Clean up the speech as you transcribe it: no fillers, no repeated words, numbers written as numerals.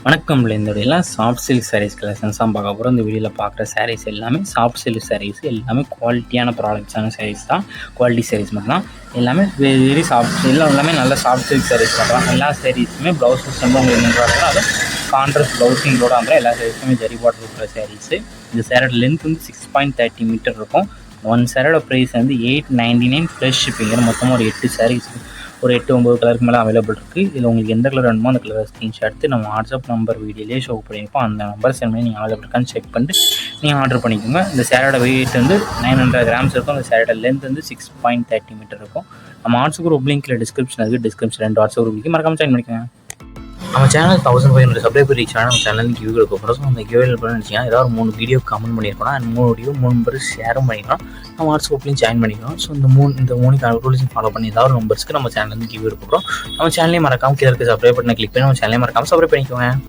வணக்கம். இந்த எல்லாம் சாஃப்ட் சில்க் சாரீஸ் கலெக்ஷன்ஸ் தான் பார்க்க போகிறோம். இந்த வீடியோவில் பார்க்குற சாரீஸ் எல்லாமே சாஃப்ட் சில்க் சாரீஸ், எல்லாமே குவாலிட்டியான ப்ராடக்ட்ஸான சாரீஸ் தான். குவாலிட்டி சாரீஸ் மட்டும் தான். எல்லாமே வெரி சாஃப்ட், எல்லாமே நல்ல சாஃப்ட் சில்க் சாரீஸ் பண்ணுறோம். எல்லா சாரீஸுமே ப்ளவுஸ் சிஸ்டம் உங்களுக்கு என்ன அதுவும் கான்ட்ராஸ்ட் ப்ளவுஸிங்கோட வந்து எல்லா சாரீஸுமே ஜரி பார்டர் இருக்கிற சாரீஸு. இந்த சேரோட லென்த் வந்து 6.30 மீட்டர் இருக்கும். ஒன் சேரோட ப்ரைஸ் வந்து 899 ப்ளஸ் ஷிப்பிங். மொத்தமாக ஒரு 8 சாரீஸ், ஒரு 8-9 கலருக்கு மேலே அவைலபிள் இருக்குது. இதில் உங்களுக்கு எந்த கலர் வேணுமோ அந்த கலரை ஸ்க்ரீன்ஷாட் எடுத்து நம்ம வாட்ஸ்அப் நம்பர் வீடியோலேயே ஷோ பண்ணியிருப்போம். அந்த நம்பர் சென்ட் பண்ணி நீங்கள் அவைலபிள் இருக்கான்னு செக் பண்ணிட்டு நீங்கள் ஆர்டர் பண்ணிக்கோங்க. இந்த சேரோட வெயிட் வந்து 900 கிராம்ஸ் இருக்கும். அந்த சேரோட லென்த் வந்து 6.30 மீட்டர் இருக்கும். நம்ம வாட்ஸ்அப் குரூப் லிங்க்கில் டிஸ்கிரிப்ஷன் இருக்குது. டிஸ்கிரிப்ஷன் 2 வாட்ஸ்அப் குரூப் மறக்காம ஜாயின் பண்ணிக்கோங்க. நம்ம சேனல் 1500 சப்ஸ்கிரைபர் ரீச் ஆனால் நம்ம சேனலுக்கு கியூ கொடுக்க போகிறோம். ஸோ அந்த கியூவில் பண்ணிச்சிங்கன்னா ஏதாவது 3 வீடியோ கமெண்ட் பண்ணியிருக்கோம். அந்த 3 வீடியோ 3 பேர் ஷேரும் பண்ணிக்கலாம். நம்ம வாட்ஸ்அப்லையும் ஜாயின் பண்ணிக்கலாம். ஸோ இந்த 3 ரூல்ஸையும் ஃபாலோ பண்ணி ஏதாவது நம்பர்ஸ்க்கு நம்ம சேனல் கியூ கொடுக்க போகிறோம். நம்ம சேனலையும் மறக்காம கீழே இருக்க சப்ஸ்கிரைப் பட்டனை கிளிக் பண்ணி நம்ம சேனலையும் மறக்காம சப்ஸ்கிரைப் பண்ணிக்கோங்க.